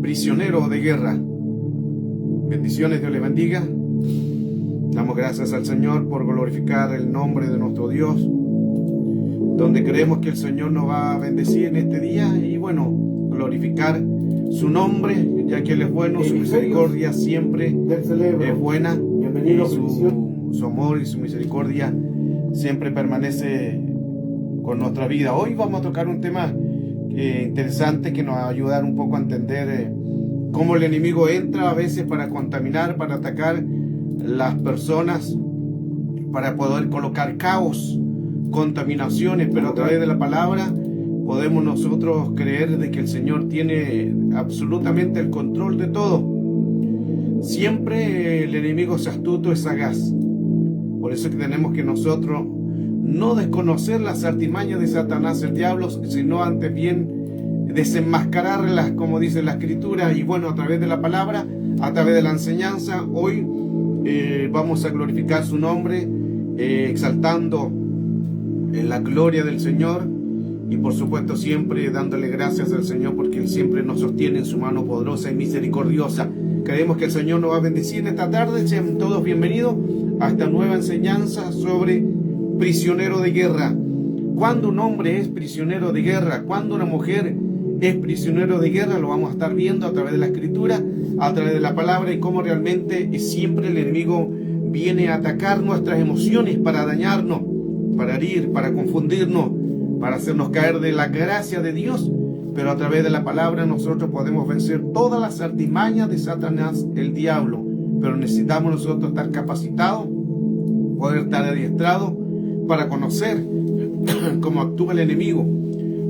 prisionero de guerra. Bendiciones, Dios le bendiga. Damos gracias al Señor por glorificar el nombre de nuestro Dios, donde creemos que el Señor nos va a bendecir en este día y bueno, glorificar su nombre, ya que Él es bueno, su misericordia siempre es buena y su amor y su misericordia siempre permanece con nuestra vida. Hoy vamos a tocar un tema interesante que nos va a ayudar un poco a entender cómo el enemigo entra a veces para contaminar, para atacar las personas, para poder colocar caos, contaminaciones, pero a través de la palabra podemos nosotros creer de que el Señor tiene absolutamente el control de todo. Siempre el enemigo es astuto, es sagaz. Por eso es que tenemos que nosotros no desconocer las artimañas de Satanás, el diablo, sino antes bien desenmascararlas, como dice la Escritura, y bueno, a través de la palabra, a través de la enseñanza. Hoy vamos a glorificar su nombre, exaltando la gloria del Señor y por supuesto siempre dándole gracias al Señor porque Él siempre nos sostiene en su mano poderosa y misericordiosa. Creemos que el Señor nos va a bendecir en esta tarde. Sean todos bienvenidos a esta nueva enseñanza sobre prisionero de guerra. Cuando un hombre es prisionero de guerra, cuando una mujer es prisionero de guerra, lo vamos a estar viendo a través de la Escritura, a través de la palabra, y cómo realmente siempre el enemigo viene a atacar nuestras emociones para dañarnos, para herir, para confundirnos, para hacernos caer de la gracia de Dios. Pero a través de la palabra nosotros podemos vencer todas las artimañas de Satanás, el diablo. Pero necesitamos nosotros estar capacitados, poder estar adiestrados para conocer cómo actúa el enemigo,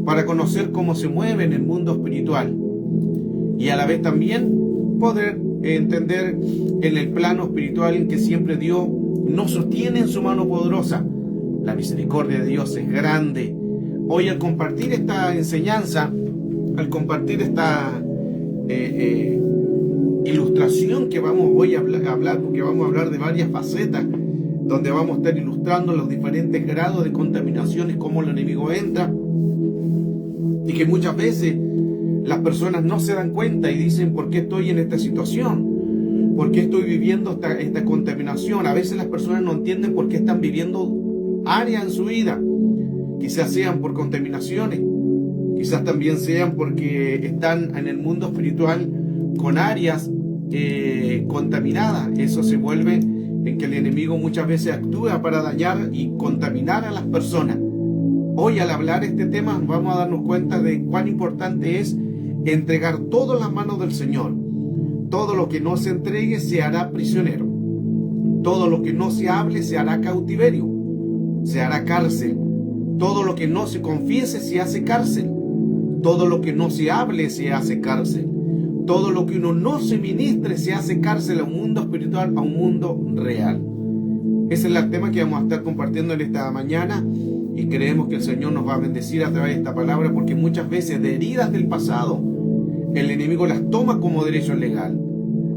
para conocer cómo se mueve en el mundo espiritual y a la vez también poder entender en el plano espiritual en que siempre Dios nos sostiene en su mano poderosa. La misericordia de Dios es grande. Hoy al compartir esta enseñanza, al compartir esta ilustración que voy a hablar, porque vamos a hablar de varias facetas, donde vamos a estar ilustrando los diferentes grados de contaminaciones, cómo el enemigo entra, y que muchas veces las personas no se dan cuenta y dicen: ¿por qué estoy en esta situación? ¿Por qué estoy viviendo esta contaminación? A veces las personas no entienden por qué están viviendo áreas en su vida. Quizás sean por contaminaciones, quizás también sean porque están en el mundo espiritual con áreas contaminadas. Eso se vuelve en que el enemigo muchas veces actúa para dañar y contaminar a las personas. Hoy al hablar este tema vamos a darnos cuenta de cuán importante es entregar todo en las manos del Señor. Todo lo que no se entregue se hará prisionero. Todo lo que no se hable se hará cautiverio, se hará cárcel. Todo lo que no se confiese se hace cárcel. Todo lo que no se hable se hace cárcel. Todo lo que uno no se ministre se hace cárcel a un mundo espiritual, a un mundo real. Ese es el tema que vamos a estar compartiendo en esta mañana y creemos que el Señor nos va a bendecir a través de esta palabra, porque muchas veces de heridas del pasado el enemigo las toma como derecho legal.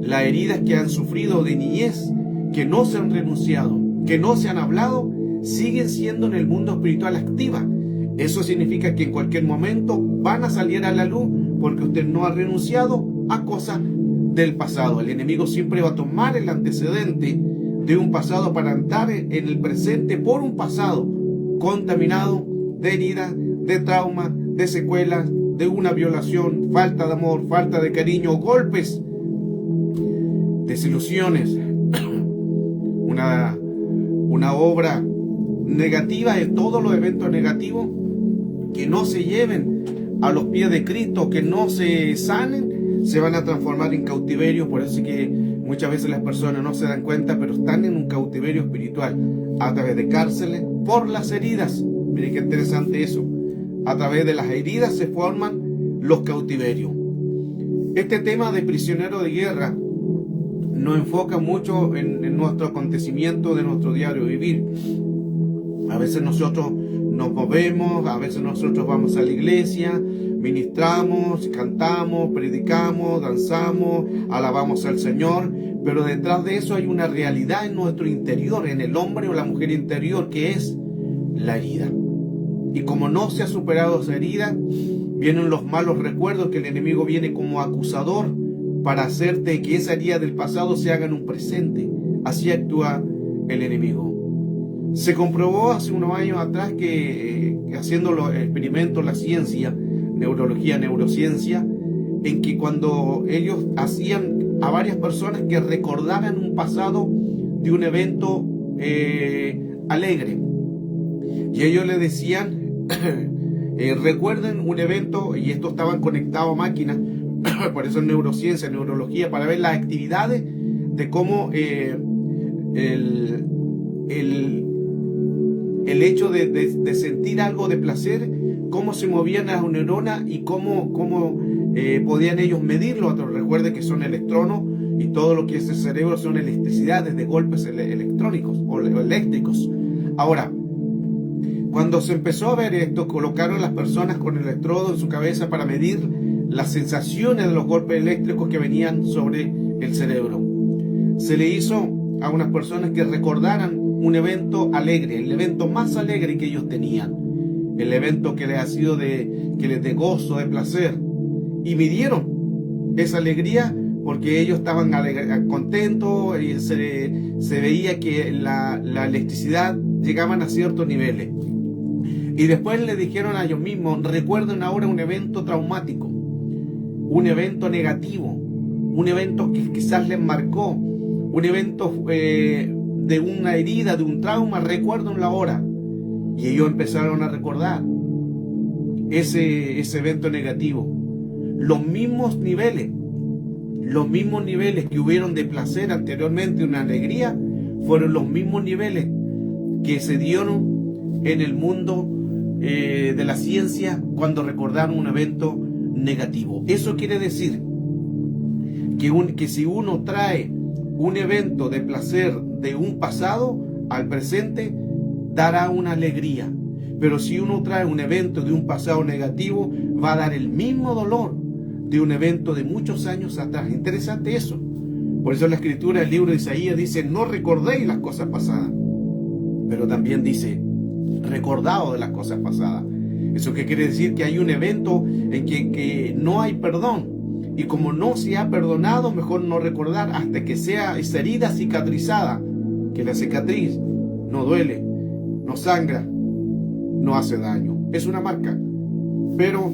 Las heridas que han sufrido de niñez, que no se han renunciado, que no se han hablado, siguen siendo en el mundo espiritual activas. Eso significa que en cualquier momento van a salir a la luz porque usted no ha renunciado a cosas del pasado. El enemigo siempre va a tomar el antecedente de un pasado para andar en el presente por un pasado contaminado de heridas, de trauma, de secuelas, de una violación, falta de amor, falta de cariño, golpes, desilusiones, una obra negativa, de todos los eventos negativos que no se lleven a los pies de Cristo, que no se sanen, se van a transformar en cautiverio. Por eso es que muchas veces las personas no se dan cuenta, pero están en un cautiverio espiritual a través de cárceles por las heridas. Miren qué interesante eso. A través de las heridas se forman los cautiverios. Este tema de prisionero de guerra nos enfoca mucho en nuestro acontecimiento de nuestro diario vivir. A veces nosotros nos movemos, a veces nosotros vamos a la iglesia, ministramos, cantamos, predicamos, danzamos, alabamos al Señor, pero detrás de eso hay una realidad en nuestro interior, en el hombre o la mujer interior, que es la herida. Y como no se ha superado esa herida, Vienen los malos recuerdos, que el enemigo viene como acusador para hacerte que esa herida del pasado se haga en un presente. Así actúa el enemigo. Se comprobó hace unos años atrás que haciendo los experimentos, la ciencia, neurología, neurociencia, en que cuando ellos hacían a varias personas que recordaran un pasado de un evento alegre, y ellos le decían recuerden un evento, y estos estaban conectados a máquinas, por eso es neurociencia, neurología, para ver las actividades de cómo el hecho de sentir algo de placer, cómo se movían las neuronas y cómo podían ellos medirlo. Recuerde que son electrones y todo lo que es el cerebro son electricidades de golpes electrónicos o eléctricos. Ahora, cuando se empezó a ver esto, colocaron las personas con el electrodo en su cabeza para medir las sensaciones de los golpes eléctricos que venían sobre el cerebro. Se le hizo a unas personas que recordaran un evento alegre, el evento más alegre que ellos tenían, el evento que les ha sido de gozo, de placer, y midieron esa alegría porque ellos estaban contentos y se veía que la electricidad llegaban a ciertos niveles. Y después le dijeron a ellos mismos, recuerden ahora un evento traumático, un evento negativo, un evento que quizás les marcó, un evento de una herida, de un trauma, recuérdenlo ahora. Y ellos empezaron a recordar ese evento negativo. Los mismos niveles que hubieron de placer anteriormente, una alegría, fueron los mismos niveles que se dieron en el mundo de la ciencia cuando recordaron un evento negativo. Eso quiere decir que si uno trae un evento de placer de un pasado al presente, dará una alegría. Pero si uno trae un evento de un pasado negativo, va a dar el mismo dolor de un evento de muchos años atrás. Interesante eso. Por eso la escritura del libro de Isaías dice, no recordéis las cosas pasadas. Pero también dice, recordaos de las cosas pasadas. Eso que quiere decir que hay un evento en que no hay perdón. Y como no se ha perdonado, mejor no recordar hasta que sea esa herida cicatrizada. Que la cicatriz no duele, no sangra, no hace daño. Es una marca. Pero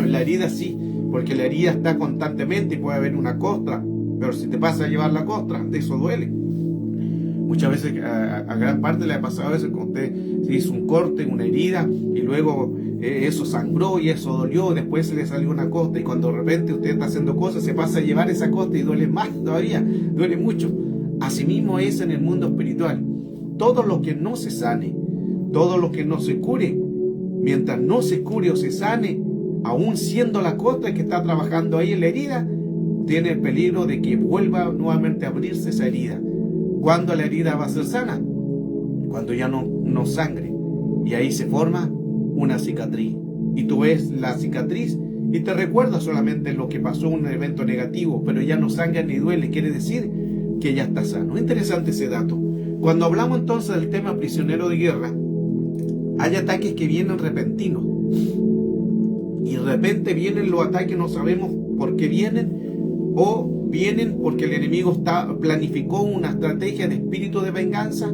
la herida sí, porque la herida está constantemente y puede haber una costra. Pero si te pasa a llevar la costra, de eso duele. Muchas veces, a gran parte le ha pasado a veces cuando usted se hizo un corte, una herida, y luego eso sangró y eso dolió, después se le salió una costra, y cuando de repente usted está haciendo cosas, se pasa a llevar esa costra y duele más todavía, duele mucho. Asimismo es en el mundo espiritual. Todo lo que no se sane, todo lo que no se cure, mientras no se cure o se sane, aún siendo la costra que está trabajando ahí en la herida, tiene el peligro de que vuelva nuevamente a abrirse esa herida. ¿Cuándo la herida va a ser sana? Cuando ya no sangre. Y ahí se forma una cicatriz. Y tú ves la cicatriz y te recuerdas solamente lo que pasó, un evento negativo, pero ya no sangra ni duele. Quiere decir que ya está sano. Interesante ese dato. Cuando hablamos entonces del tema prisionero de guerra, hay ataques que vienen repentinos. Y de repente vienen los ataques, no sabemos por qué vienen, o vienen porque el enemigo planificó una estrategia de espíritu de venganza.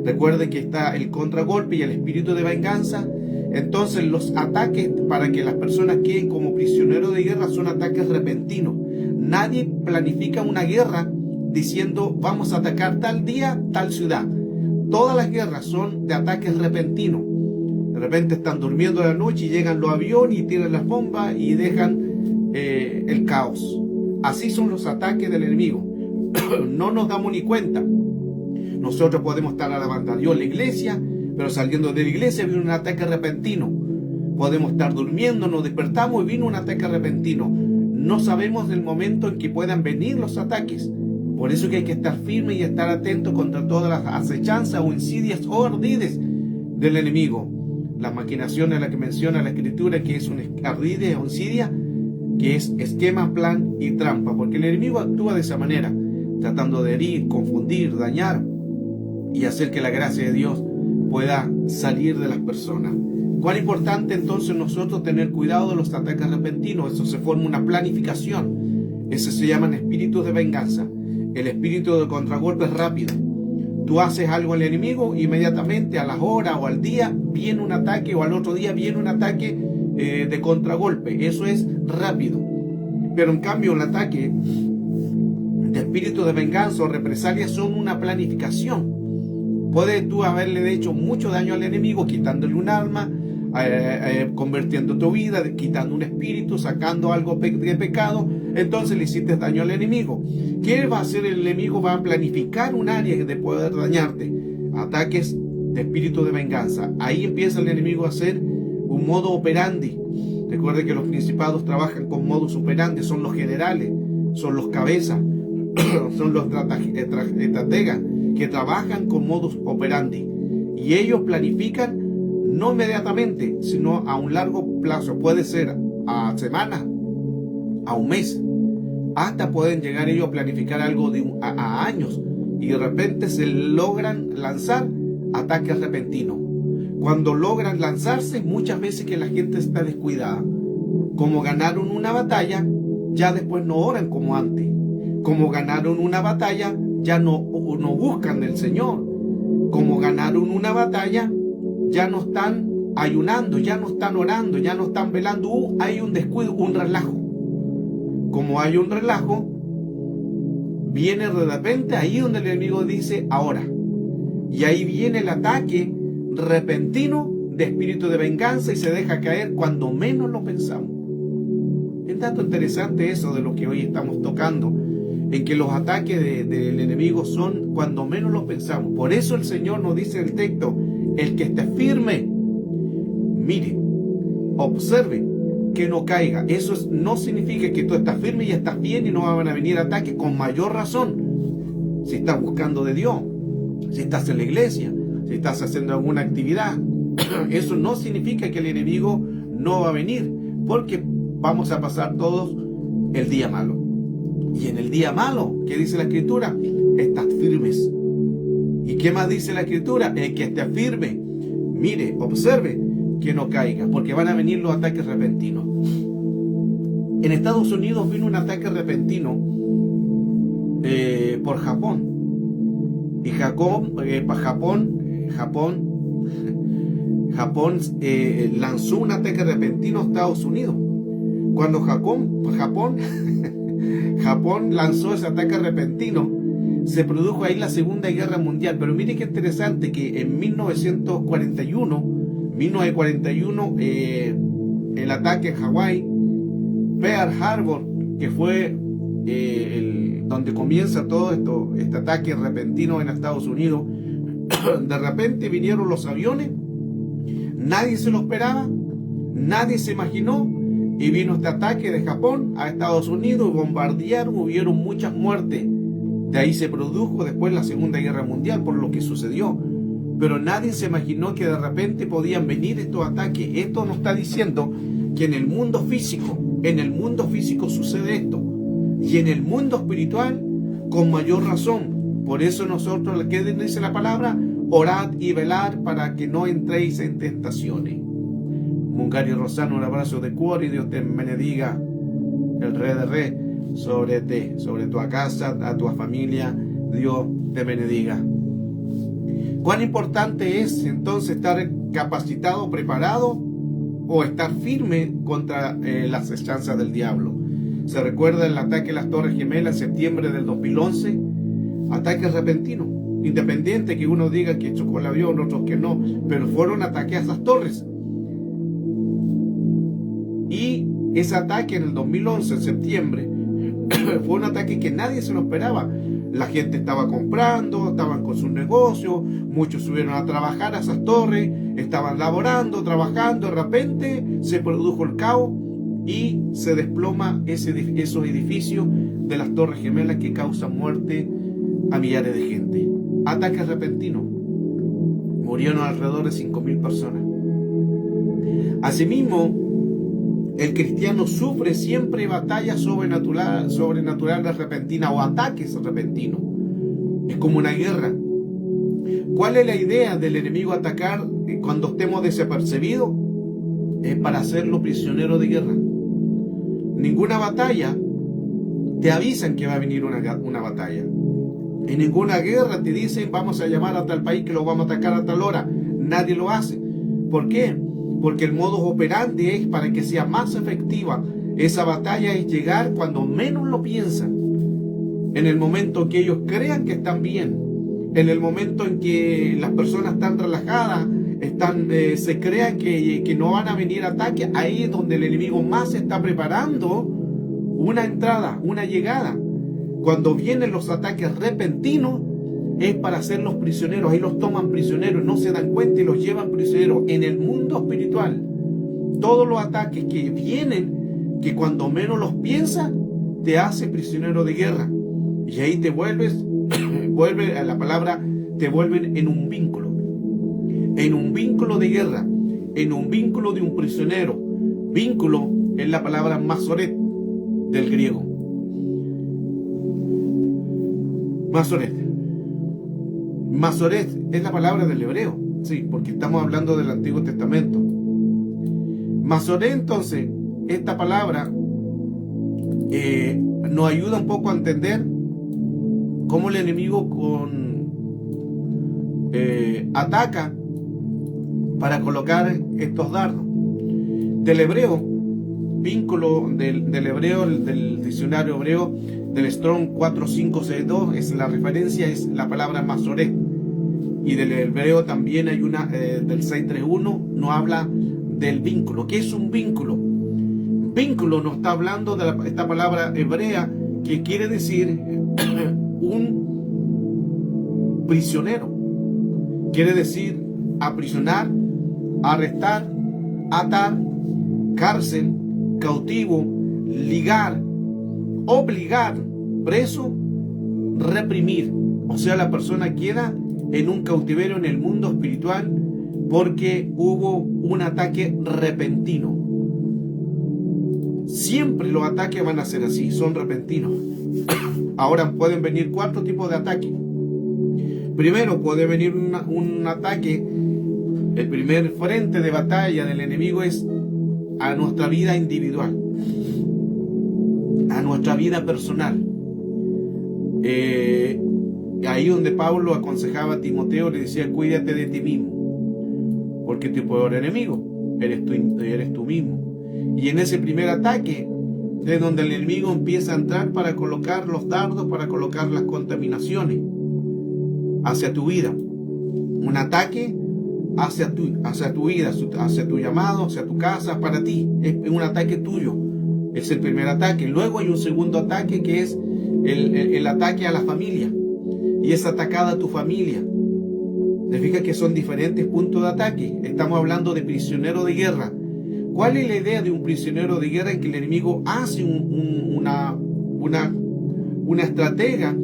Recuerde que está el contragolpe y el espíritu de venganza. Entonces los ataques para que las personas queden como prisioneros de guerra son ataques repentinos. Nadie planifica una guerra diciendo vamos a atacar tal día, tal ciudad. Todas las guerras son de ataques repentinos. De repente están durmiendo la noche y llegan los aviones y tiran las bombas y dejan el caos. Así son los ataques del enemigo. No nos damos ni cuenta. Nosotros podemos estar alabando a Dios en la iglesia, pero saliendo de la iglesia viene un ataque repentino. Podemos estar durmiendo, nos despertamos y vino un ataque repentino. No sabemos del momento en que puedan venir los ataques. Por eso que hay que estar firme y estar atento contra todas las acechanzas o insidias o ardides del enemigo. Las maquinaciones a las que menciona la escritura, que es un ardide o insidia, que es esquema, plan y trampa, porque el enemigo actúa de esa manera, tratando de herir, confundir, dañar y hacer que la gracia de Dios pueda salir de las personas. Cuán importante entonces nosotros tener cuidado de los ataques repentinos. Eso se forma una planificación. Eso se llaman espíritus de venganza. El espíritu de contragolpe es rápido. Tú haces algo al enemigo, inmediatamente a las horas o al día viene un ataque, o al otro día viene un ataque de contragolpe. Eso es rápido. Pero en cambio el ataque de espíritu de venganza o represalia son una planificación. Puedes tú haberle hecho mucho daño al enemigo, quitándole un arma, convirtiendo tu vida, quitando un espíritu, sacando algo de pecado. Entonces le hiciste daño al enemigo. ¿Qué va a hacer el enemigo? Va a planificar un área de poder dañarte. Ataques de espíritu de venganza. Ahí empieza el enemigo a hacer un modo operandi. Recuerde que los principados trabajan con modus operandi. Son los generales, son los cabezas, son los estrategas que trabajan con modus operandi. Y ellos planifican no inmediatamente, sino a un largo plazo. Puede ser a semanas, a un mes, hasta pueden llegar ellos a planificar algo a años, y de repente se logran lanzar ataques repentinos. Cuando logran lanzarse, muchas veces que la gente está descuidada. Como ganaron una batalla, ya después no oran como antes. Como ganaron una batalla, ya no buscan del Señor. Como ganaron una batalla, ya no están ayunando, ya no están orando, ya no están velando. Hay un descuido, un relajo. Como hay un relajo, viene de repente ahí donde el enemigo dice ahora. Y ahí viene el ataque repentino de espíritu de venganza y se deja caer cuando menos lo pensamos. Es tanto interesante eso de lo que hoy estamos tocando, en que los ataques del enemigo son cuando menos lo pensamos. Por eso el Señor nos dice en el texto, el que esté firme, mire, observe, que no caiga. Eso no significa que tú estás firme y estás bien y no van a venir ataques. Con mayor razón, si estás buscando de Dios, si estás en la iglesia, si estás haciendo alguna actividad, eso no significa que el enemigo no va a venir, porque vamos a pasar todos el día malo. Y en el día malo, ¿qué dice la Escritura? Estás firmes. ¿Y qué más dice la Escritura? El que esté firme, mire, observe, que no caiga, porque van a venir los ataques repentinos. En Estados Unidos vino un ataque repentino por Japón. Y Japón lanzó un ataque repentino a Estados Unidos. Cuando Japón lanzó ese ataque repentino, se produjo ahí la Segunda Guerra Mundial. Pero mire qué interesante que en 1941, el ataque en Hawái, Pearl Harbor, que fue donde comienza todo este ataque repentino en Estados Unidos. De repente vinieron los aviones, nadie se lo esperaba, nadie se imaginó, y vino este ataque de Japón a Estados Unidos, bombardearon, hubieron muchas muertes. De ahí se produjo después la Segunda Guerra Mundial por lo que sucedió. Pero nadie se imaginó que de repente podían venir estos ataques. Esto nos está diciendo que en el mundo físico sucede esto. Y en el mundo espiritual, con mayor razón. Por eso nosotros, ¿qué dice la palabra? Orad y velad para que no entréis en tentaciones. Mungario Rosano, un abrazo de cuore y Dios te bendiga, el Rey de Reyes, sobre ti, sobre tu casa, a tu familia. Dios te bendiga. ¿Cuán importante es entonces estar capacitado, preparado, o estar firme contra las acechanzas del diablo? Se recuerda el ataque a las Torres Gemelas en septiembre del 2011, ataques repentinos, independiente que uno diga que chocó el avión, otros que no, pero fueron ataques a esas torres. Y ese ataque en el 2011, en septiembre, fue un ataque que nadie se lo esperaba. La gente estaba comprando, estaban con sus negocios, muchos subieron a trabajar a esas torres, estaban laborando, trabajando, de repente se produjo el caos y se desploma esos edificios de las Torres Gemelas que causan muerte a millares de gente. Ataques repentinos. Murieron alrededor de 5.000 personas. Asimismo, el cristiano sufre siempre batallas sobrenaturales repentinas o ataques repentinos. Es como una guerra. ¿Cuál es la idea del enemigo atacar cuando estemos desapercibidos? es para hacerlo prisionero de guerra. Ninguna batalla te avisan que va a venir una batalla. En ninguna guerra te dicen vamos a llamar a tal país que lo vamos a atacar a tal hora. Nadie lo hace. ¿Por qué? Porque el modus operandi es para que sea más efectiva esa batalla, es llegar cuando menos lo piensan. En el momento que ellos crean que están bien, en el momento en que las personas están relajadas, se crean que no van a venir ataques, ahí es donde el enemigo más se está preparando una entrada, una llegada. Cuando vienen los ataques repentinos, es para hacerlos prisioneros. Ahí los toman prisioneros, no se dan cuenta y los llevan prisioneros. En el mundo espiritual, todos los ataques que vienen, que cuando menos los piensas, te hace prisionero de guerra. Y ahí te vuelve a la palabra, te vuelven en un vínculo de guerra, en un vínculo de un prisionero. Vínculo es la palabra masoret del griego. Masoret es la palabra del hebreo, sí, porque estamos hablando del Antiguo Testamento. Masoret, entonces, esta palabra nos ayuda un poco a entender cómo el enemigo ataca para colocar estos dardos. Del hebreo, vínculo del hebreo, del diccionario hebreo, del Strong 4562, es la referencia, es la palabra masoret. Y del hebreo también hay una, del 631, no habla del vínculo. ¿Qué es un vínculo? Vínculo nos está hablando de esta palabra hebrea que quiere decir un prisionero. Quiere decir aprisionar, arrestar, atar, cárcel, cautivo, ligar, obligar, preso, reprimir. O sea, la persona queda en un cautiverio en el mundo espiritual porque hubo un ataque repentino. Siempre los ataques van a ser así, son repentinos. Ahora pueden venir 4 tipos de ataques. Primero puede venir un ataque. El primer frente de batalla del enemigo es a nuestra vida individual, a nuestra vida personal. Ahí donde Pablo aconsejaba a Timoteo, le decía: cuídate de ti mismo, porque tu peor enemigo eres tú mismo. Y en ese primer ataque es donde el enemigo empieza a entrar para colocar los dardos, para colocar las contaminaciones hacia tu vida. Un ataque hacia tu vida, hacia tu llamado, hacia tu casa, para ti. Es un ataque tuyo. Es el primer ataque. Luego hay un segundo ataque que es el ataque a la familia. Y es atacada a tu familia. ¿Te fijas que son diferentes puntos de ataque? Estamos hablando de prisionero de guerra. ¿Cuál es la idea de un prisionero de guerra? En que el enemigo hace una estratega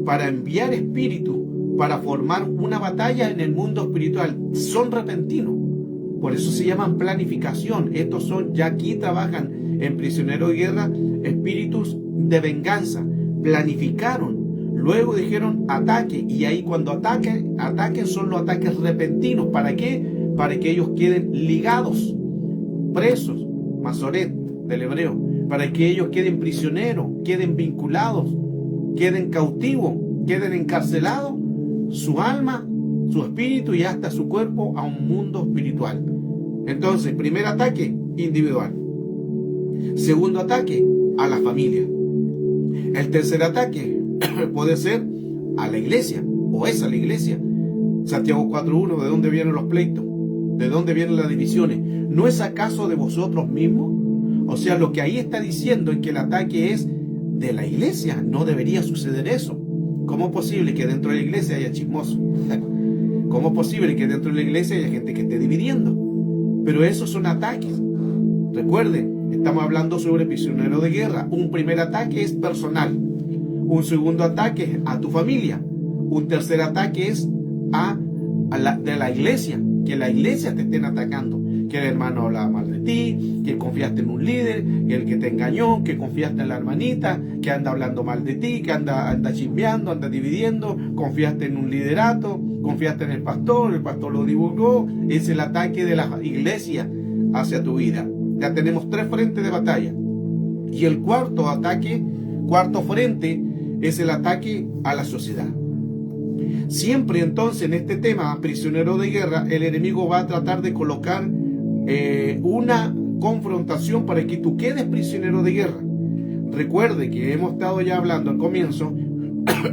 para enviar espíritus, para formar una batalla en el mundo espiritual. Son repentinos. Por eso se llaman planificación. Estos son, ya aquí trabajan en prisionero de guerra, espíritus de venganza. Planificaron. Luego dijeron ataque. Y ahí cuando ataquen son los ataques repentinos. ¿Para qué? Para que ellos queden ligados, presos, masoret del hebreo, para que ellos queden prisioneros, queden vinculados, queden cautivos, queden encarcelados, su alma, su espíritu y hasta su cuerpo a un mundo espiritual. Entonces, primer ataque, individual. Segundo ataque, a la familia. El tercer ataque puede ser a la iglesia, o es a la iglesia. Santiago 4.1, ¿de dónde vienen los pleitos? ¿De dónde vienen las divisiones? ¿No es acaso de vosotros mismos? O sea, lo que ahí está diciendo es que el ataque es de la iglesia. No debería suceder eso. ¿Cómo es posible que dentro de la iglesia haya chismosos? ¿Cómo es posible que dentro de la iglesia haya gente que esté dividiendo? Pero esos son ataques. Recuerden, estamos hablando sobre prisionero de guerra. Un primer ataque es personal. Un segundo ataque es a tu familia. Un tercer ataque es de la iglesia. Que la iglesia te estén atacando, que el hermano hablaba mal de ti, que confiaste en un líder, que el que te engañó, que confiaste en la hermanita, que anda hablando mal de ti, que anda chismeando, anda dividiendo, confiaste en un liderato, confiaste en el pastor lo divulgó. Es el ataque de la iglesia hacia tu vida. Ya tenemos 3 frentes de batalla. Y el cuarto frente, es el ataque a la sociedad. Siempre entonces en este tema, prisionero de guerra, el enemigo va a tratar de colocar una confrontación para que tú quedes prisionero de guerra. Recuerde que hemos estado ya hablando al comienzo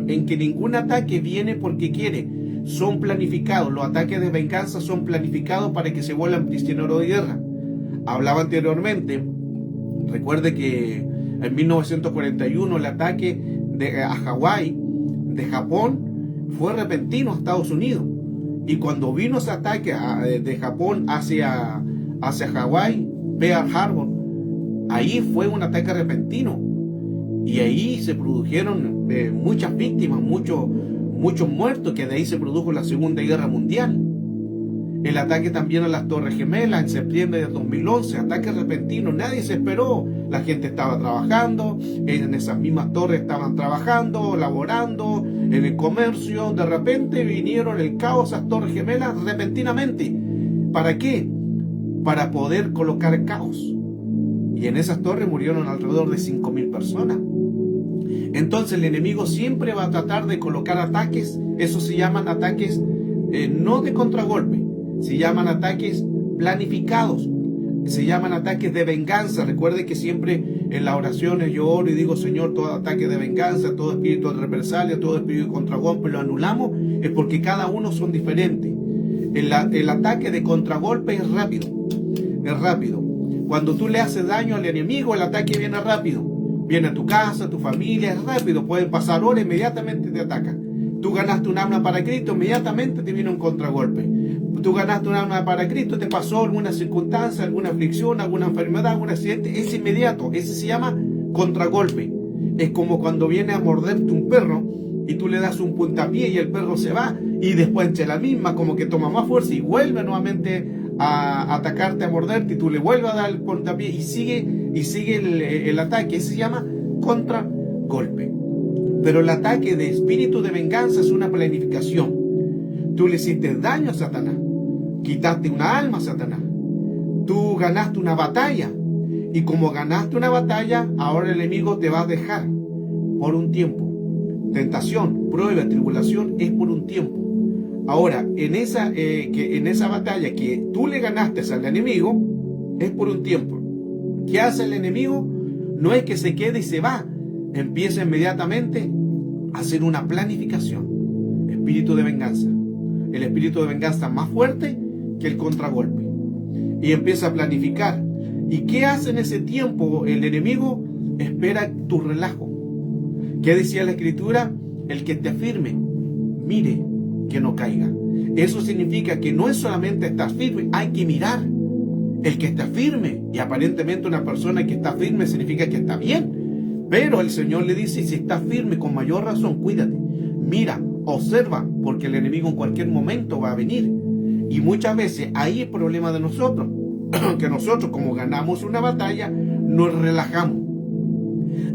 en que ningún ataque viene porque quiere, son planificados. Los ataques de venganza son planificados para que se vuelvan prisioneros de guerra. Hablaba anteriormente, recuerde que en 1941 el ataque a Hawái de Japón fue repentino a Estados Unidos, y cuando vino ese ataque de Japón hacia Hawái, Pearl Harbor, ahí fue un ataque repentino, y ahí se produjeron muchas víctimas, muchos muertos, que de ahí se produjo la Segunda Guerra Mundial. El ataque también a las Torres Gemelas en septiembre de 2011, ataque repentino, nadie se esperó. La gente estaba trabajando, en esas mismas torres estaban trabajando, laborando, en el comercio. De repente vinieron el caos a las Torres Gemelas repentinamente. ¿Para qué? Para poder colocar caos. Y en esas torres murieron alrededor de 5.000 personas. Entonces el enemigo siempre va a tratar de colocar ataques. Eso se llaman ataques no de contragolpe, se llaman ataques planificados, se llaman ataques de venganza. Recuerde que siempre en las oraciones yo oro y digo: Señor, todo ataque de venganza, todo espíritu de represalia, todo espíritu de contragolpe lo anulamos, es porque cada uno son diferentes. El ataque de contragolpe es rápido, es rápido. Cuando tú le haces daño al enemigo, el ataque viene rápido, viene a tu casa, a tu familia, es rápido, pueden pasar horas, inmediatamente te ataca. Tú ganaste un alma para Cristo, inmediatamente te viene un contragolpe. Tú ganaste un alma para Cristo, te pasó alguna circunstancia, alguna aflicción, alguna enfermedad, algún accidente, es inmediato, ese se llama contragolpe. Es como cuando viene a morderte un perro y tú le das un puntapié y el perro se va, y después echa la misma, como que toma más fuerza y vuelve nuevamente a atacarte, a morderte, y tú le vuelves a dar el puntapié y sigue el ataque. Ese se llama contragolpe. Pero el ataque de espíritu de venganza es una planificación. Tú le hiciste daño a Satanás, quitaste una alma a Satanás, tú ganaste una batalla, y como ganaste una batalla, ahora el enemigo te va a dejar por un tiempo. Tentación, prueba, tribulación es por un tiempo. Ahora, en esa batalla que tú le ganaste al enemigo, es por un tiempo. ¿Qué hace el enemigo? No es que se quede y se va, empieza inmediatamente a hacer una planificación. Espíritu de venganza. El espíritu de venganza más fuerte que el contragolpe. Y empieza a planificar. ¿Y qué hace en ese tiempo el enemigo? Espera tu relajo. ¿Qué decía la Escritura? El que esté firme, mire que no caiga. Eso significa que no es solamente estar firme, hay que mirar. El que está firme, y aparentemente una persona que está firme significa que está bien. Pero el Señor le dice: si estás firme, con mayor razón, cuídate. Mira, observa, porque el enemigo en cualquier momento va a venir. Y muchas veces ahí el problema de nosotros, que nosotros, como ganamos una batalla, nos relajamos.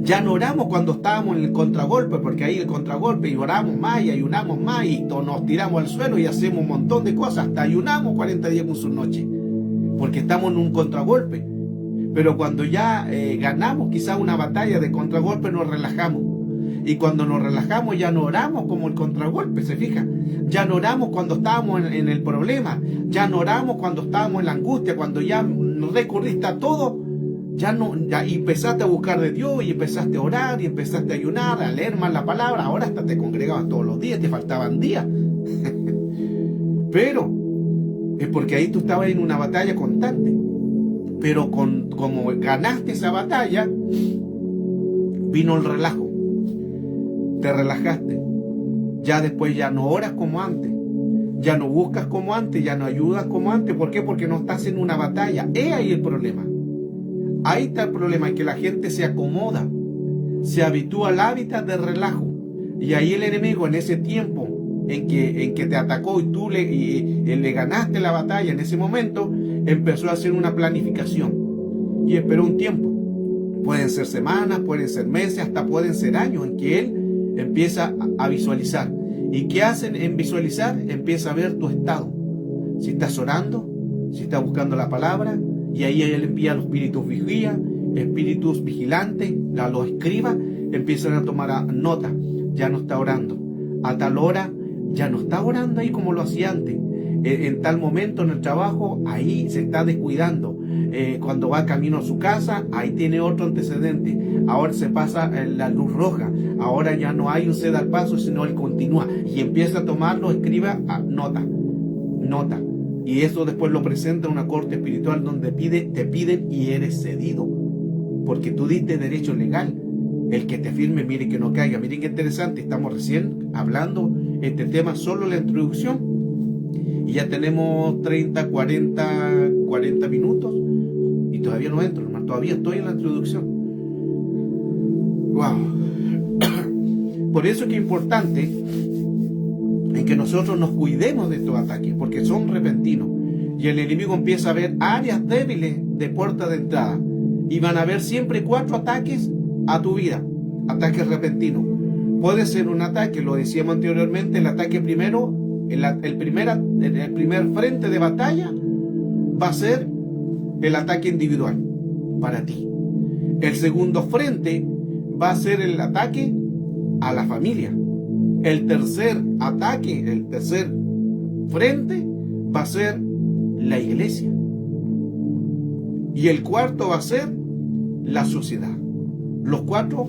Ya no oramos cuando estábamos en el contragolpe, porque ahí el contragolpe, y oramos más y ayunamos más y nos tiramos al suelo y hacemos un montón de cosas, hasta ayunamos 40 días con su noche, porque estamos en un contragolpe. Pero cuando ya ganamos quizás una batalla de contragolpe, nos relajamos. Y cuando nos relajamos ya no oramos como el contragolpe, ¿se fija? Ya no oramos cuando estábamos en el problema, ya no oramos cuando estábamos en la angustia, cuando ya recurriste a todo, ya empezaste a buscar de Dios, y empezaste a orar, y empezaste a ayunar, a leer más la palabra. Ahora hasta te congregabas todos los días, te faltaban días. Pero es porque ahí tú estabas en una batalla constante. Pero como ganaste esa batalla, vino el relajo. Te relajaste. Ya después ya no oras como antes, ya no buscas como antes, ya no ayudas como antes. ¿Por qué? Porque no estás en una batalla. Ahí el problema. Ahí está el problema, es que la gente se acomoda, se habitúa al hábitat de relajo. Y ahí el enemigo, en ese tiempo en que te atacó y tú le ganaste la batalla, en ese momento empezó a hacer una planificación y esperó un tiempo. Pueden ser semanas, pueden ser meses, hasta pueden ser años, en que él empieza a visualizar. ¿Y qué hacen en visualizar? Empieza a ver tu estado. Si estás orando, si estás buscando la palabra, Y ahí él envía a los espíritus vigía, espíritus vigilantes, a los escribas, empiezan a tomar nota. Ya no está orando. A tal hora ya no está orando ahí como lo hacía antes. En tal momento en el trabajo, ahí se está descuidando. Cuando va camino a su casa, ahí tiene otro antecedente. Ahora se pasa la luz roja. Ahora ya no hay un ceda al paso, sino él continúa. Y empieza a tomarlo, escriba, nota. Y eso después lo presenta a una corte espiritual donde te piden y eres cedido. Porque tú diste derecho legal. El que te firme, mire que no caiga. Miren qué interesante, estamos recién hablando este tema, solo la introducción. Y ya tenemos 30, 40 minutos. Y todavía no entro, hermano. Todavía estoy en la introducción. Wow. Por eso es que es importante en que nosotros nos cuidemos de estos ataques, porque son repentinos. Y el enemigo empieza a ver áreas débiles de puerta de entrada. Y van a haber siempre 4 ataques a tu vida, ataques repentinos. Puede ser un ataque, lo decíamos anteriormente, el ataque primero, el primer frente de batalla va a ser el ataque individual para ti. El segundo frente va a ser el ataque a la familia. El tercer ataque, el tercer frente va a ser la iglesia. Y el cuarto va a ser la sociedad. Los 4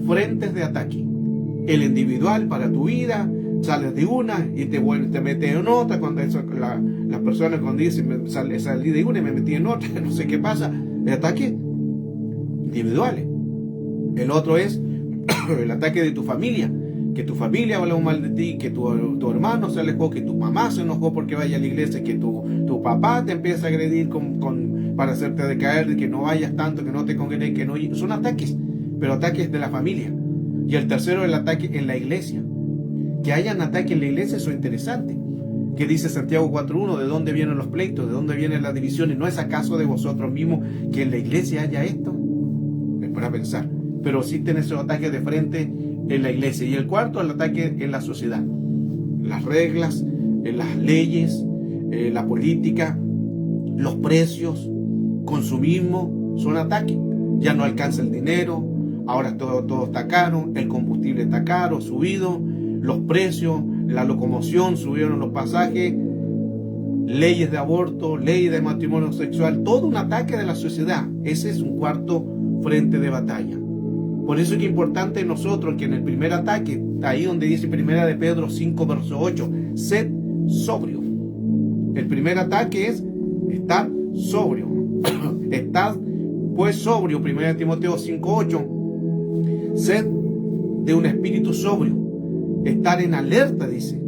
frentes de ataque. El individual para tu vida, sales de una y te metes en otra. Cuando las personas cuando dicen salí de una y me metí en otra, no sé qué pasa. El ataque individuales. El otro es el ataque de tu familia. Que tu familia habló mal de ti, que tu hermano se alejó, que tu mamá se enojó porque vaya a la iglesia, que tu papá te empieza a agredir para hacerte decaer, de que no vayas tanto, que no te congregues, que no. Son ataques, pero ataques de la familia. Y el tercero, el ataque en la iglesia. Que hayan ataques en la iglesia, eso es interesante. Que dice Santiago 4.1, ¿de dónde vienen los pleitos? ¿De dónde vienen las divisiones? ¿No es acaso de vosotros mismos que en la iglesia haya esto? Es para pensar. Pero existen esos ataques de frente en la iglesia. Y el cuarto, el ataque en la sociedad. Las reglas, las leyes, la política, los precios, consumismo, son ataques. Ya no alcanza el dinero, ahora todo está caro, el combustible está caro, subido, los precios, la locomoción, subieron los pasajes, leyes de aborto, leyes de matrimonio sexual, todo un ataque de la sociedad. Ese es un cuarto frente de batalla. Por eso es que es importante nosotros que en el primer ataque, ahí donde dice 1 de Pedro 5, verso 8, sed sobrio. El primer ataque es estar sobrio. Estad pues sobrio, 1 de Timoteo 5, 8. Sed de un espíritu sobrio. Estar en alerta, dice.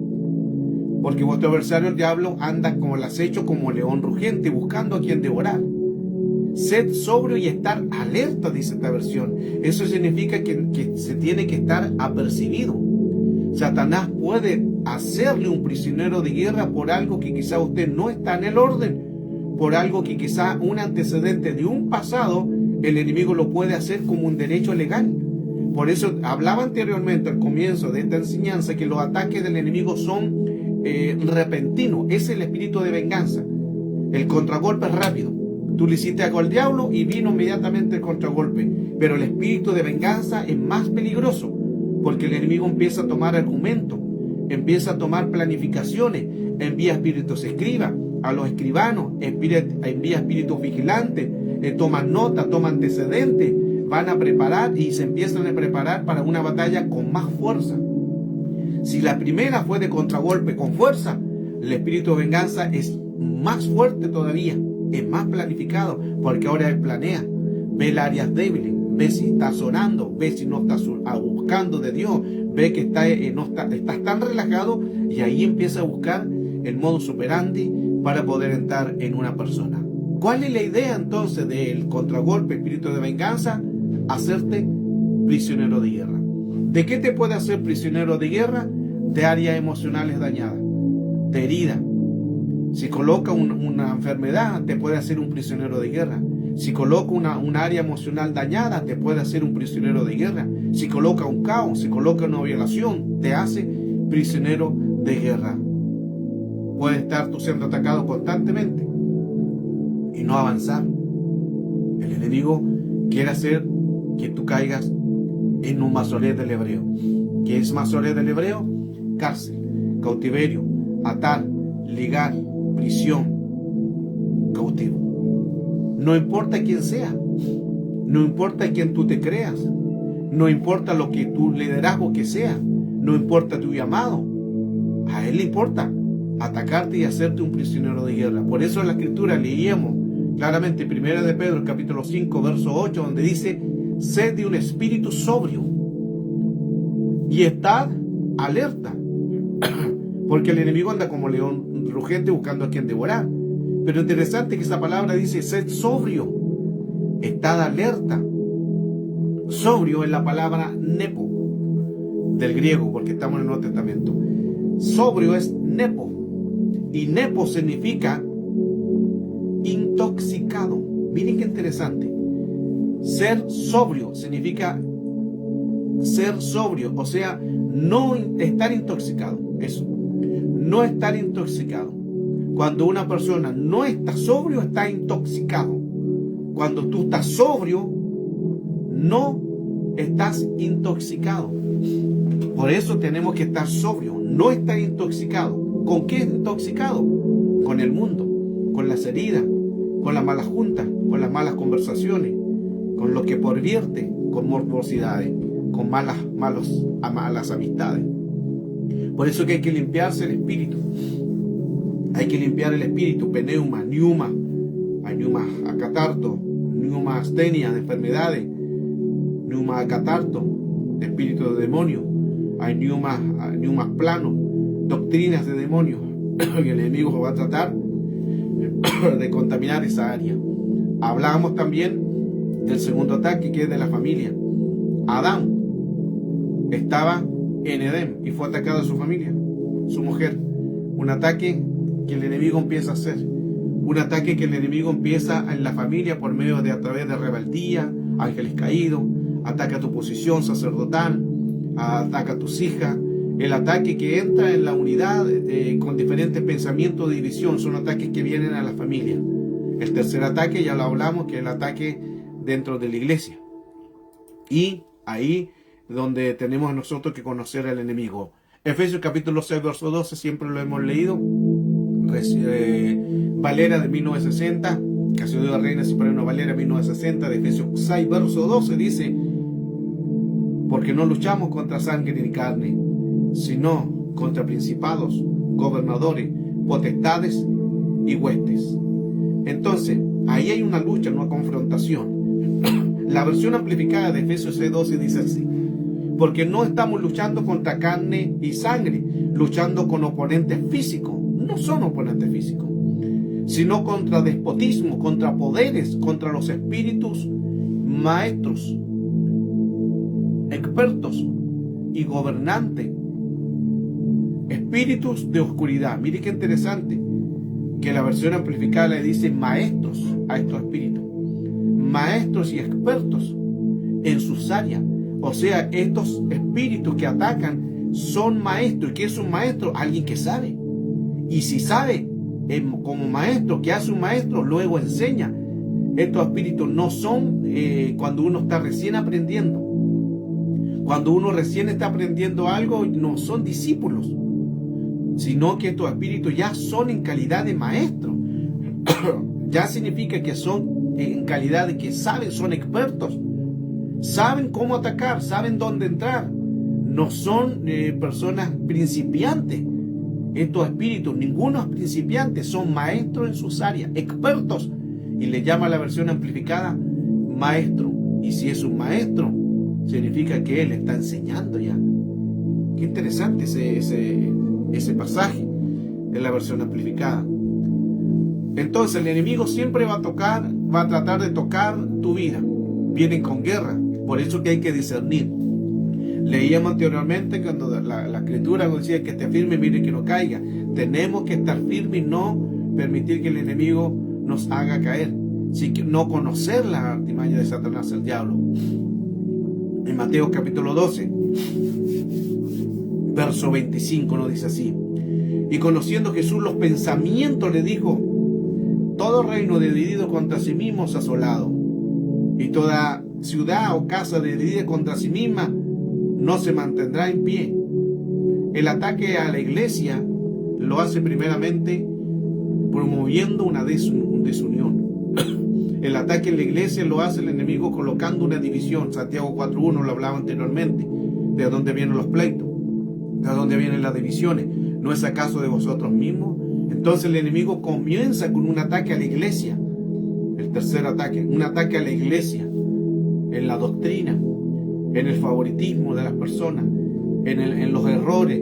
Porque vuestro adversario el diablo anda como el acecho, como león rugiente, buscando a quien devorar. Sed sobrio y estar alerta, dice esta versión. Eso significa que se tiene que estar apercibido. Satanás puede hacerle un prisionero de guerra por algo que quizá usted no está en el orden, por algo que quizá un antecedente de un pasado, el enemigo lo puede hacer como un derecho legal. Por eso hablaba anteriormente al comienzo de esta enseñanza que los ataques del enemigo son repentinos. Es el espíritu de venganza. El contragolpe es rápido. Tú le hiciste algo al diablo y vino inmediatamente el contragolpe. Pero el espíritu de venganza es más peligroso, porque el enemigo empieza a tomar argumentos, empieza a tomar planificaciones, envía espíritus escribas, a los escribanos, envía espíritus vigilantes, toman nota, toman antecedentes, van a preparar y se empiezan a preparar para una batalla con más fuerza. Si la primera fue de contragolpe con fuerza, el espíritu de venganza es más fuerte todavía. Es más planificado, porque ahora él planea, ve las áreas débiles, ve si estás orando, ve si no estás buscando de Dios, ve que estás tan relajado, y ahí empieza a buscar el modus operandi para poder entrar en una persona. ¿Cuál es la idea entonces del contragolpe, espíritu de venganza? Hacerte prisionero de guerra. ¿De qué te puede hacer prisionero de guerra? De áreas emocionales dañadas, de herida. Si coloca una enfermedad, te puede hacer un prisionero de guerra. Si coloca un área emocional dañada, te puede hacer un prisionero de guerra. Si coloca un caos, si coloca una violación, te hace prisionero de guerra. Puede estar tú siendo atacado constantemente y no avanzar. El enemigo quiere hacer que tú caigas en un masoret del hebreo. ¿Qué es masoret del hebreo? Cárcel, cautiverio, atar, ligar, prisión, cautivo. No importa quién sea, no importa quién tú te creas, no importa lo que tu liderazgo que sea, no importa tu llamado, a él le importa atacarte y hacerte un prisionero de guerra. Por eso en la escritura leíamos claramente 1 de Pedro capítulo 5 verso 8, donde dice: sed de un espíritu sobrio y estad alerta, porque el enemigo anda como león rugente buscando a quien devorar. Pero interesante que esa palabra dice: sed sobrio, estad alerta. Sobrio es la palabra nepo del griego, porque estamos en el Nuevo Testamento. Sobrio es nepo, y nepo significa intoxicado. Miren qué interesante. Ser sobrio significa ser sobrio, o sea, no estar intoxicado. Eso, no estar intoxicado. Cuando una persona no está sobrio, está intoxicado. Cuando tú estás sobrio, no estás intoxicado. Por eso tenemos que estar sobrio, no estar intoxicado. ¿Con qué intoxicado? Con el mundo, con las heridas, con las malas juntas, con las malas conversaciones, con lo que pervierte, con morbosidades, con malas amistades. Por eso que hay que limpiarse el espíritu. Hay que limpiar el espíritu, pneuma, niuma, acatarto, niuma astenia, de enfermedades, niuma acatarto, de espíritu de demonio, hay niumas planos, doctrinas de demonios, y el enemigo va a tratar de contaminar esa área. Hablábamos también del segundo ataque, que es de la familia. Adán estaba en Edén y fue atacado a su familia, su mujer. Un ataque que el enemigo empieza a hacer, un ataque que el enemigo empieza en la familia por medio de, a través de rebeldía, ángeles caídos, ataca tu posición sacerdotal, ataca a tus hijas. El ataque que entra en la unidad con diferentes pensamientos de división son ataques que vienen a la familia. El tercer ataque ya lo hablamos, que es el ataque dentro de la iglesia, y ahí donde tenemos nosotros que conocer al enemigo. Efesios capítulo 6 verso 12 siempre lo hemos leído. Valera de 1960, Casio de Reina Suprema Valera 1960, de Efesios 6 verso 12 dice: porque no luchamos contra sangre ni carne, sino contra principados, gobernadores, potestades y huestes. Entonces, ahí hay una lucha, una confrontación. La versión amplificada de Efesios 6:12 dice así: porque no estamos luchando contra carne y sangre, luchando con oponentes físicos. No son oponentes físicos, sino contra despotismo, contra poderes, contra los espíritus maestros, expertos y gobernantes, espíritus de oscuridad. Mire qué interesante que la versión amplificada le dice maestros a estos espíritus, maestros y expertos en sus áreas. O sea, estos espíritus que atacan son maestros. ¿Y qué es un maestro? Alguien que sabe. Y si sabe, como maestro, que hace un maestro, luego enseña. Estos espíritus no son cuando uno está recién aprendiendo. Cuando uno recién está aprendiendo algo, no son discípulos, sino que estos espíritus ya son en calidad de maestros. Ya significa que son en calidad de que saben, son expertos. Saben cómo atacar, saben dónde entrar. No son personas principiantes. Estos espíritus, ninguno es principiante, son maestros en sus áreas, expertos. Y le llama la versión amplificada maestro. Y si es un maestro, significa que él está enseñando ya. Qué interesante ese pasaje en la versión amplificada. Entonces el enemigo siempre va a tratar de tocar tu vida. Vienen con guerra, por eso que hay que discernir. Leíamos anteriormente cuando la escritura decía que esté firme, mire que no caiga. Tenemos que estar firmes y no permitir que el enemigo nos haga caer. Así que no conocer la artimaña de Satanás, el diablo. En Mateo capítulo 12, verso 25 nos dice así: y conociendo Jesús los pensamientos, le dijo: Todo reino dividido contra sí mismo es asolado, y toda ciudad o casa dividida contra sí misma no se mantendrá en pie. El ataque a la iglesia lo hace primeramente promoviendo una desunión. El ataque a la iglesia lo hace el enemigo colocando una división. Santiago 4.1 lo hablaba anteriormente. ¿De dónde vienen los pleitos? ¿De dónde vienen las divisiones? ¿No es acaso de vosotros mismos? Entonces el enemigo comienza con un ataque a la iglesia. El tercer ataque, un ataque a la iglesia, en la doctrina, en el favoritismo de las personas, en los errores,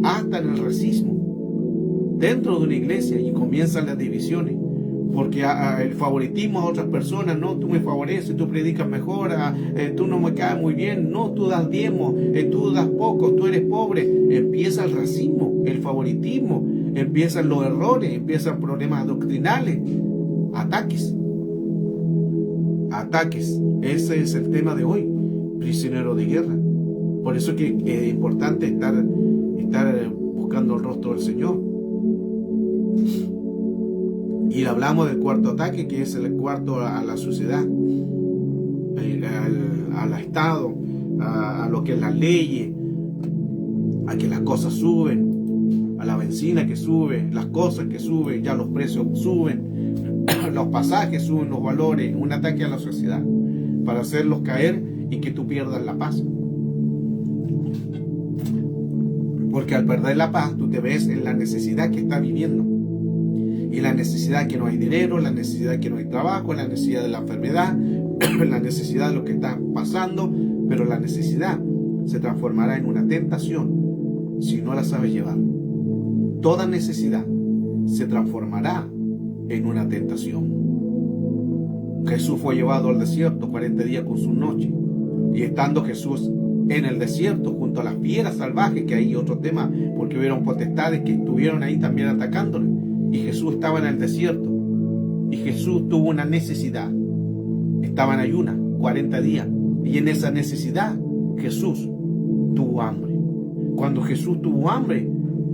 hasta en el racismo, dentro de una iglesia, y comienzan las divisiones, porque el favoritismo a otras personas, no, tú me favoreces, tú predicas mejor, tú no me caes muy bien, no, tú das diezmo, tú das poco, tú eres pobre. Empieza el racismo, el favoritismo, empiezan los errores, empiezan problemas doctrinales, ataques. Ese es el tema de hoy, prisionero de guerra. Por eso que es importante estar buscando el rostro del Señor. Y hablamos del cuarto ataque, que es el cuarto a la sociedad, al Estado, a lo que es las leyes, a que las cosas suben, a la benzina que sube, las cosas que suben, ya los precios suben, los pasajes suben, los valores, un ataque a la sociedad, para hacerlos caer y que tú pierdas la paz. Porque al perder la paz, tú te ves en la necesidad que estás viviendo. Y la necesidad que no hay dinero, la necesidad que no hay trabajo, la necesidad de la enfermedad, la necesidad de lo que está pasando, pero la necesidad se transformará en una tentación si no la sabes llevar. Toda necesidad se transformará en una tentación. Jesús fue llevado al desierto 40 días con sus noches, y estando Jesús en el desierto junto a las fieras salvajes, que hay otro tema, porque hubieron potestades que estuvieron ahí también atacándole, y Jesús estaba en el desierto, y Jesús tuvo una necesidad, estaba en ayuna 40 días, y en esa necesidad Jesús tuvo hambre. Cuando Jesús tuvo hambre,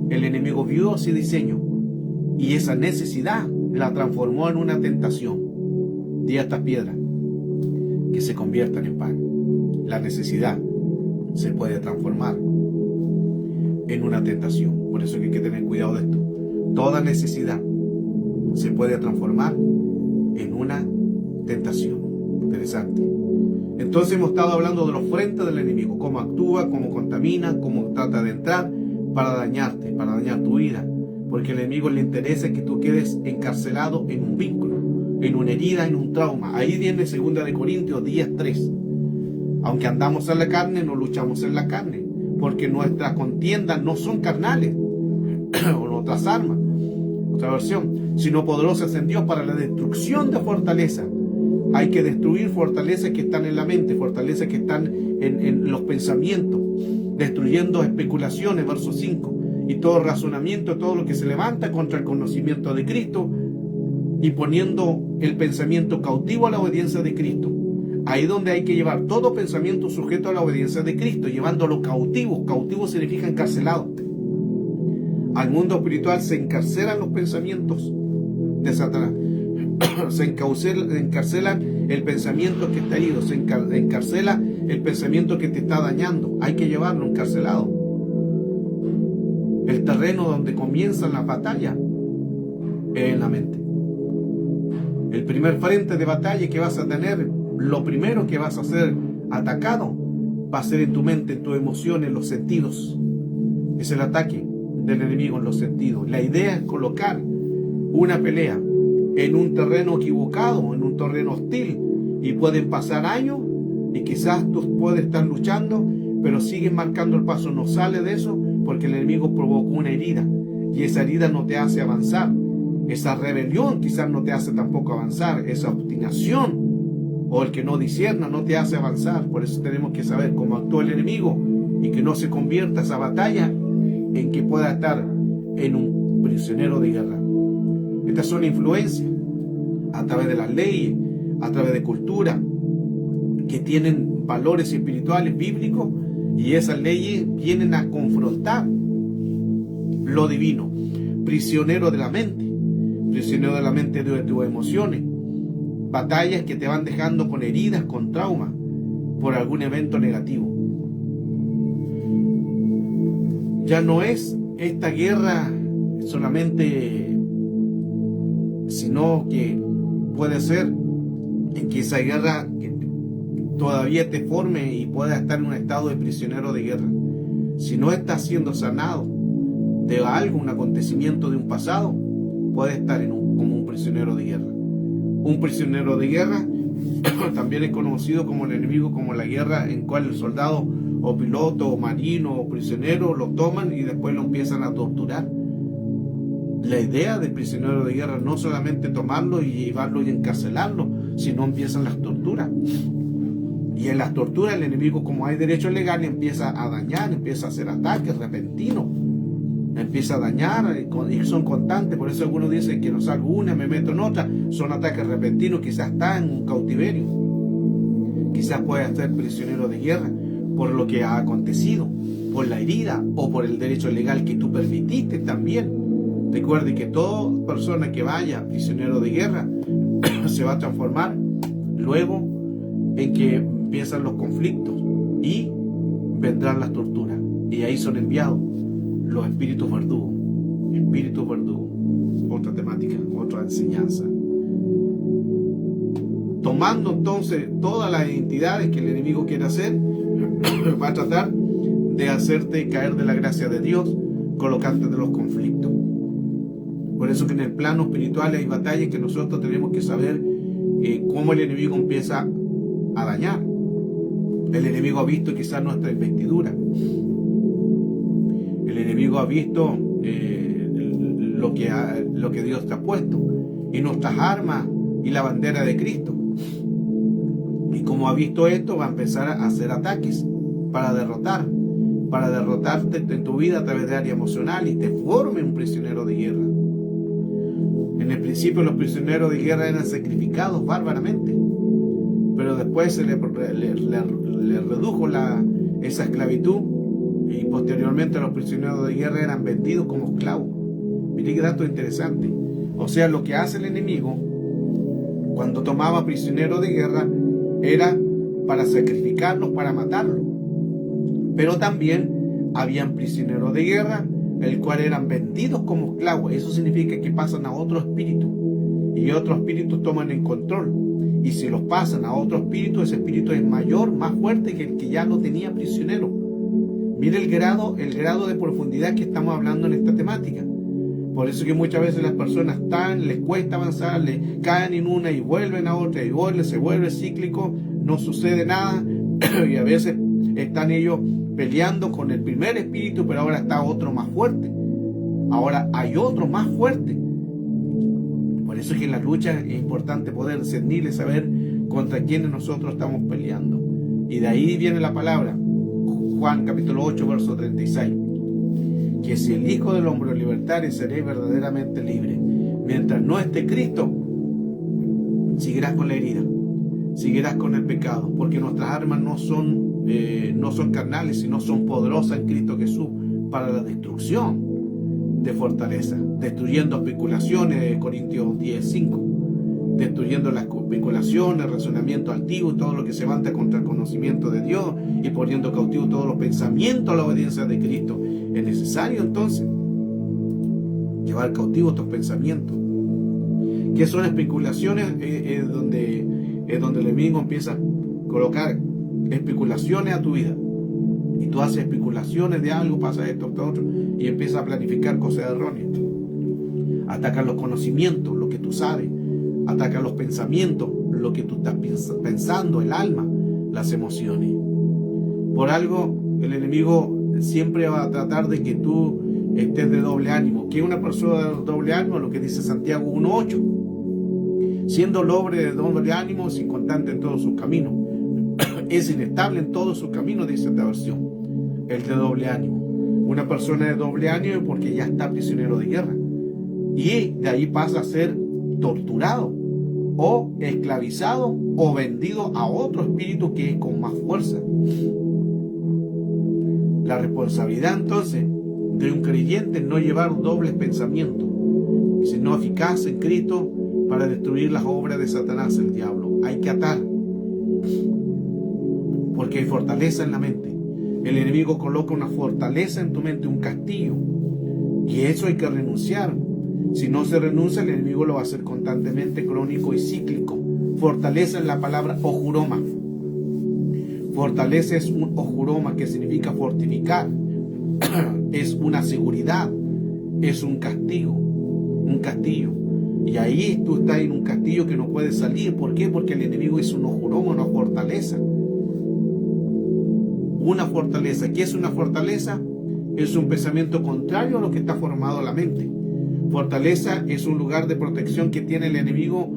el enemigo vio ese diseño, y esa necesidad la transformó en una tentación. Di a estas piedras que se conviertan en pan. La necesidad se puede transformar en una tentación. Por eso hay que tener cuidado de esto. Toda necesidad se puede transformar en una tentación. Interesante. Entonces hemos estado hablando de los frentes del enemigo, cómo actúa, cómo contamina, cómo trata de entrar para dañarte, para dañar tu vida. Porque al enemigo le interesa que tú quedes encarcelado en un vínculo, en una herida, en un trauma. Ahí viene 2 Corintios 10:3. Aunque andamos en la carne, no luchamos en la carne, porque nuestras contiendas no son carnales, o otras armas, otra versión, sino poderosas en Dios para la destrucción de fortaleza. Hay que destruir fortalezas que están en la mente, fortalezas que están en los pensamientos, destruyendo especulaciones, verso 5, y todo razonamiento, todo lo que se levanta contra el conocimiento de Cristo, y poniendo el pensamiento cautivo a la obediencia de Cristo. Ahí donde hay que llevar todo pensamiento sujeto a la obediencia de Cristo, llevándolo cautivo. Cautivo significa encarcelado. Al mundo espiritual se encarcelan los pensamientos de Satanás. Se encarcela el pensamiento que está herido, se encarcela el pensamiento que te está dañando. Hay que llevarlo encarcelado. El terreno donde comienzan las batallas es en la mente. El primer frente de batalla que vas a tener, lo primero que vas a ser atacado va a ser en tu mente, en tus emociones, en los sentidos. Es el ataque del enemigo en los sentidos. La idea es colocar una pelea en un terreno equivocado, en un terreno hostil, y pueden pasar años y quizás tú puedes estar luchando, pero sigues marcando el paso, no sale de eso porque el enemigo provocó una herida, y esa herida no te hace avanzar. Esa rebelión quizás no te hace tampoco avanzar. Esa obstinación o el que no discierna no te hace avanzar. Por eso tenemos que saber cómo actúa el enemigo y que no se convierta esa batalla en que pueda estar en un prisionero de guerra. Estas son influencias a través de las leyes, a través de cultura, que tienen valores espirituales bíblicos, y esas leyes vienen a confrontar lo divino. prisionero de la mente de tus emociones, batallas que te van dejando con heridas, con traumas, por algún evento negativo. Ya no es esta guerra solamente, sino que puede ser en que esa guerra todavía te forme y puedas estar en un estado de prisionero de guerra. Si no estás siendo sanado de algo, un acontecimiento de un pasado, puedes estar como un prisionero de guerra. Un prisionero de guerra también es conocido como el enemigo, como la guerra en cual el soldado o piloto o marino o prisionero lo toman y después lo empiezan a torturar. La idea del prisionero de guerra no solamente tomarlo y llevarlo y encarcelarlo, sino empiezan las torturas. Y en las torturas el enemigo, como hay derecho legal, empieza a dañar, empieza a hacer ataques repentinos, empieza a dañar y son constantes. Por eso algunos dicen que no salgo una, me meto en otra. Son ataques repentinos, quizás está en un cautiverio, quizás pueda ser prisionero de guerra por lo que ha acontecido, por la herida o por el derecho legal que tú permitiste también. Recuerde que toda persona que vaya prisionero de guerra se va a transformar luego en que empiezan los conflictos y vendrán las torturas, y ahí son enviados los espíritus verdugos. Espíritus verdugos, otra temática, otra enseñanza. Tomando entonces todas las identidades que el enemigo quiere hacer, va a tratar de hacerte caer de la gracia de Dios, colocarte de los conflictos. Por eso que en el plano espiritual hay batallas que nosotros tenemos que saber cómo el enemigo empieza a dañar. El enemigo ha visto quizás nuestra investidura. El enemigo ha visto lo que Dios te ha puesto, y nuestras armas y la bandera de Cristo. Y como ha visto esto, va a empezar a hacer ataques para derrotarte en tu vida a través de área emocional y te forme un prisionero de guerra. En el principio los prisioneros de guerra eran sacrificados bárbaramente, pero después se le redujo esa esclavitud, y posteriormente los prisioneros de guerra eran vendidos como esclavos. Mire qué dato interesante. O sea, lo que hace el enemigo cuando tomaba prisioneros de guerra era para sacrificarlos, para matarlos. Pero también habían prisioneros de guerra el cual eran vendidos como esclavos. Eso significa que pasan a otro espíritu, y otros espíritus toman el control, y si los pasan a otro espíritu, ese espíritu es mayor, más fuerte que el que ya no tenía prisionero. Mire el grado de profundidad que estamos hablando en esta temática. Por eso que muchas veces las personas les cuesta avanzar, le caen en una y vuelven a otra, y se vuelve cíclico, no sucede nada, y a veces están ellos peleando con el primer espíritu, pero ahora está otro más fuerte. Ahora hay otro más fuerte. Por eso es que en la lucha es importante poder discernir y saber contra quiénes nosotros estamos peleando. Y de ahí viene la palabra, Juan capítulo 8, verso 36. Que si el Hijo del Hombre os libertare, seréis verdaderamente libre. Mientras no esté Cristo, seguirás con la herida, seguirás con el pecado, porque nuestras armas no son carnales, sino son poderosas en Cristo Jesús para la destrucción de fortaleza, destruyendo especulaciones de Corintios 10:5, destruyendo las especulaciones, razonamiento altivo, todo lo que se levanta contra el conocimiento de Dios, y poniendo cautivo todos los pensamientos a la obediencia de Cristo. Es necesario entonces llevar cautivo estos pensamientos. ¿Qué son especulaciones? Es donde el enemigo empieza a colocar especulaciones a tu vida, y tú haces especulaciones de algo, pasa esto, otro, y empiezas a planificar cosas erróneas. Ataca los conocimientos, lo que tú sabes, ataca los pensamientos, lo que tú estás pensando, el alma, las emociones. Por algo el enemigo siempre va a tratar de que tú estés de doble ánimo. ¿Qué es una persona de doble ánimo? Lo que dice Santiago 1:8. Siendo el hombre de doble ánimo, es inconstante en todos sus caminos. Es inestable en todos sus caminos, dice esta versión. El de doble ánimo. Una persona de doble ánimo porque ya está prisionero de guerra. Y de ahí pasa a ser torturado, o esclavizado, o vendido a otro espíritu que es con más fuerza. La responsabilidad entonces de un creyente es no llevar dobles pensamientos, sino eficaz en Cristo para destruir las obras de Satanás, el diablo. Hay que atar, porque hay fortaleza en la mente. El enemigo coloca una fortaleza en tu mente, un castillo, y eso hay que renunciar. Si no se renuncia, el enemigo lo va a hacer constantemente, crónico y cíclico. Fortaleza en la palabra ojuroma. Fortaleza es un ojuroma, que significa fortificar. Es una seguridad, es un castigo, un castillo. Y ahí tú estás en un castillo que no puedes salir. ¿Por qué? Porque el enemigo es un ojuroma, una fortaleza. Una fortaleza. ¿Qué es una fortaleza? Es un pensamiento contrario a lo que está formado en la mente. Fortaleza es un lugar de protección que tiene el enemigo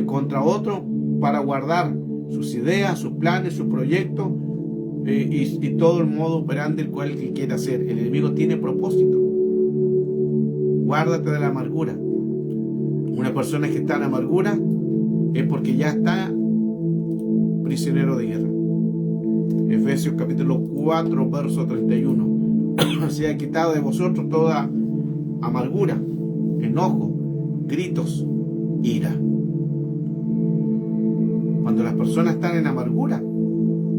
contra otro para guardar sus ideas, sus planes, sus proyectos y todo el modo operandi el cual él quiere hacer. El enemigo tiene propósito. Guárdate de la amargura. Una persona que está en amargura es porque ya está prisionero de guerra. Efesios capítulo 4, verso 31. Se ha quitado de vosotros toda amargura, enojo, gritos, ira. Cuando las personas están en amargura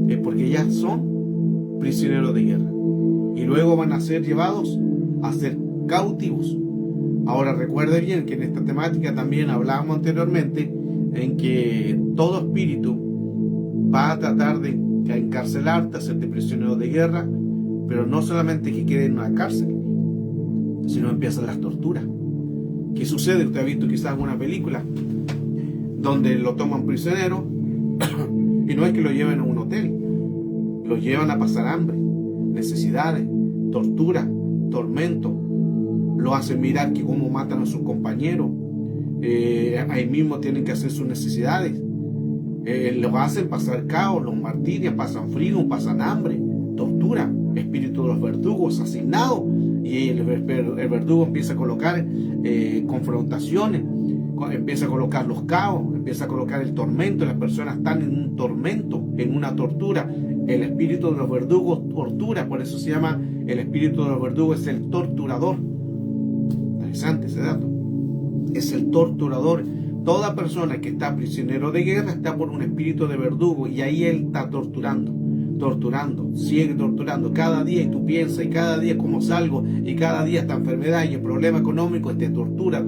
es porque ya son prisioneros de guerra y luego van a ser llevados a ser cautivos. Ahora recuerde bien que en esta temática también hablábamos anteriormente en que todo espíritu va a tratar de encarcelarte, hacerte prisionero de guerra, pero no solamente que quede en una cárcel, sino empiezan las torturas. ¿Qué sucede? Usted ha visto quizás una película donde lo toman prisionero y no es que lo lleven a un hotel, lo llevan a pasar hambre, necesidades, tortura, tormento, lo hacen mirar que cómo matan a sus compañeros, ahí mismo tienen que hacer sus necesidades, lo hacen pasar caos, los martirian, pasan frío, pasan hambre, tortura, espíritu de los verdugos asignados, y el verdugo empieza a colocar confrontaciones, empieza a colocar los caos, empieza a colocar el tormento. Las personas están en un tormento, en una tortura. El espíritu de los verdugos tortura, por eso se llama el espíritu de los verdugos, es el torturador. Interesante ese dato. Es el torturador. Toda persona que está prisionero de guerra está por un espíritu de verdugo, y ahí él está torturando, sigue torturando cada día, y tú piensas, y cada día como salgo, y cada día esta enfermedad y el problema económico te tortura,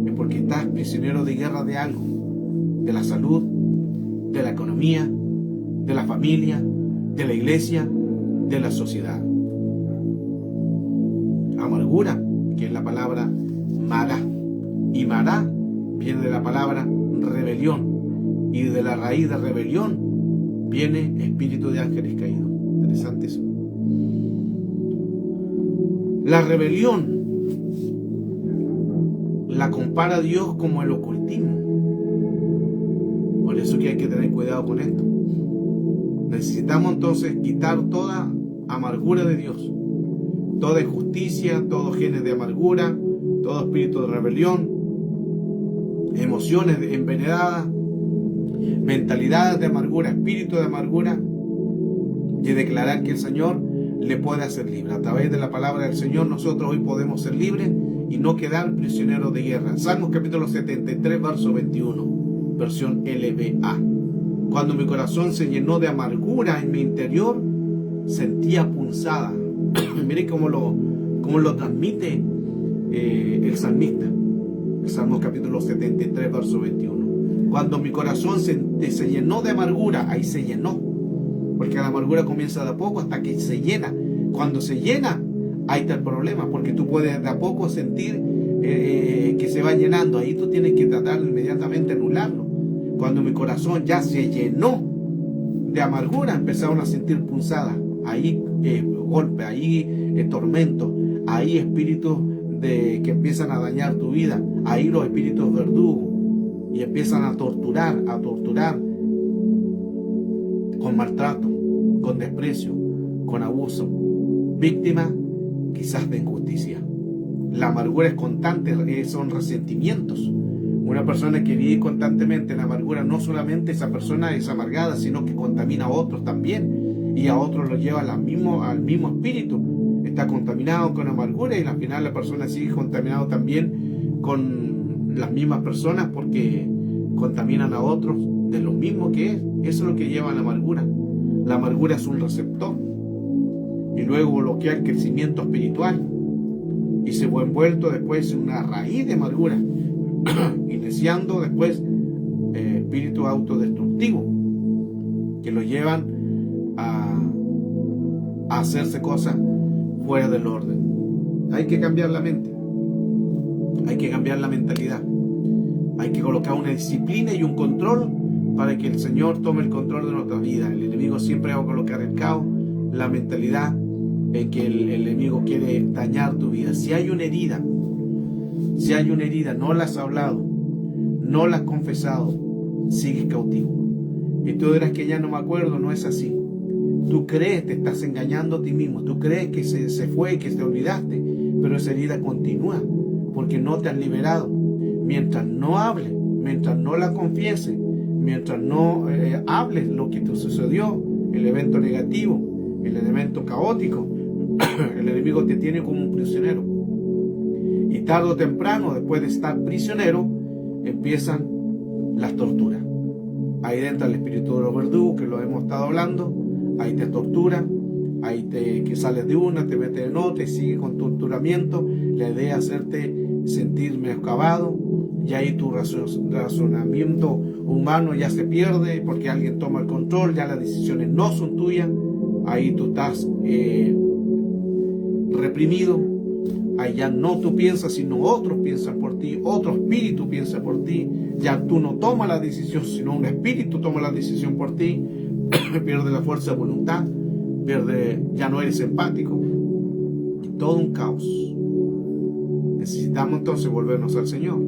es porque estás prisionero de guerra de algo, de la salud, de la economía, de la familia, de la iglesia, de la sociedad. Amargura, que es la palabra mará, y mará viene de la palabra rebelión, y de la raíz de rebelión viene espíritu de ángeles caídos. Interesante eso. La rebelión la compara Dios como el ocultismo. Por eso que hay que tener cuidado con esto. Necesitamos entonces quitar toda amargura de Dios, toda injusticia, todo género de amargura, todo espíritu de rebelión, emociones envenenadas, mentalidades de amargura, espíritu de amargura, y declarar que el Señor le puede hacer libre. A través de la palabra del Señor nosotros hoy podemos ser libres y no quedar prisioneros de guerra. Salmos capítulo 73, verso 21, versión LBA. Cuando mi corazón se llenó de amargura en mi interior, sentía punzada. Miren cómo lo transmite el salmista. El Salmo capítulo 73, verso 21. Cuando mi corazón se llenó de amargura, ahí se llenó. Porque la amargura comienza de a poco hasta que se llena. Cuando se llena, ahí está el problema. Porque tú puedes de a poco sentir que se va llenando. Ahí tú tienes que tratar inmediatamente de anularlo. Cuando mi corazón ya se llenó de amargura, empezaron a sentir punzadas. Ahí golpe, ahí tormento, ahí espíritus que empiezan a dañar tu vida. Ahí los espíritus verdugos. Y empiezan a torturar con maltrato, con desprecio, con abuso, víctima quizás de injusticia. La amargura es constante, son resentimientos. Una persona que vive constantemente en amargura, no solamente esa persona es amargada, sino que contamina a otros también, y a otros los lleva al mismo espíritu. está contaminado con amargura, y al final la persona sigue contaminado también con las mismas personas, porque contaminan a otros de lo mismo que es. Eso es lo que lleva a la amargura. La amargura es un receptor y luego bloquea el crecimiento espiritual y se va envuelto después en una raíz de amargura, iniciando después espíritus autodestructivos que lo llevan a hacerse cosas fuera del orden. Hay que cambiar la mente, hay que cambiar la mentalidad, hay que colocar una disciplina y un control para que el Señor tome el control de nuestra vida. El enemigo siempre va a colocar el caos, la mentalidad en que el enemigo quiere dañar tu vida. Si hay una herida, no la has hablado, no la has confesado, sigues cautivo. Y tú dirás que ya no me acuerdo. No es así. Tú crees, te estás engañando a ti mismo. Tú crees que se fue, que te olvidaste, pero esa herida continúa porque no te has liberado. Mientras no hables, mientras no la confieses, mientras no hables lo que te sucedió, el evento negativo, el elemento caótico, el enemigo te tiene como un prisionero. Y tarde o temprano, después de estar prisionero, empiezan las torturas. Ahí entra el espíritu de los verdugos, que lo hemos estado hablando. Ahí te tortura, que sales de una, te metes en otra y sigue con torturamiento. La idea es hacerte sentir menoscabado, y ahí tu razonamiento humano ya se pierde porque alguien toma el control, ya las decisiones no son tuyas. Ahí tú estás reprimido. Ahí ya no tú piensas, sino otros piensan por ti, otro espíritu piensa por ti. Ya tú no tomas la decisión, sino un espíritu toma la decisión por ti. Pierde la fuerza de voluntad, ya no eres empático. Todo un caos. Necesitamos entonces volvernos al Señor,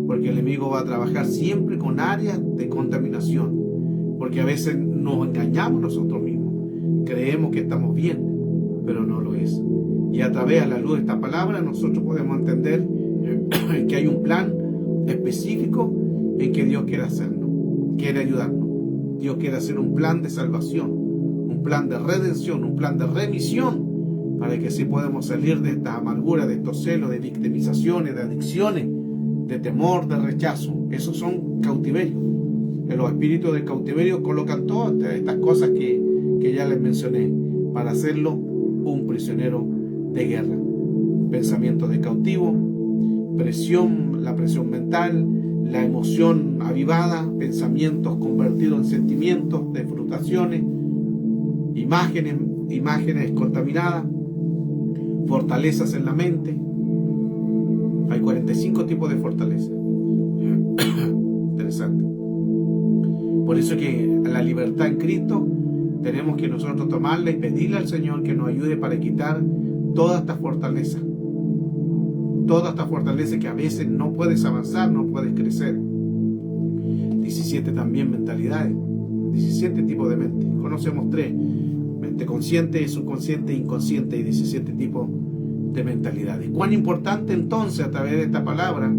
porque el enemigo va a trabajar siempre con áreas de contaminación, porque a veces nos engañamos nosotros mismos, creemos que estamos bien, pero no lo es. Y a través de la luz de esta palabra nosotros podemos entender que hay un plan específico en que Dios quiere hacernos, quiere ayudarnos. Dios quiere hacer un plan de salvación, un plan de redención, un plan de remisión, para que así podamos salir de esta amargura, de estos celos, de victimizaciones, de adicciones, de temor, de rechazo. Esos son cautiverios. En los espíritus de cautiverio colocan todas estas cosas que ya les mencioné, para hacerlo un prisionero de guerra. Pensamientos de cautivo, la presión mental, la emoción avivada, pensamientos convertidos en sentimientos, de frustraciones, imágenes contaminadas, fortalezas en la mente. Hay 45 tipos de fortaleza. Interesante. Por eso que la libertad en Cristo tenemos que nosotros tomarla y pedirle al Señor que nos ayude para quitar toda esta fortaleza. Toda esta fortaleza que a veces no puedes avanzar, no puedes crecer. 17 también mentalidades. 17 tipos de mente. Conocemos 3. Mente consciente, subconsciente e inconsciente, y 17 tipos de mentalidades. Cuán importante entonces, a través de esta palabra,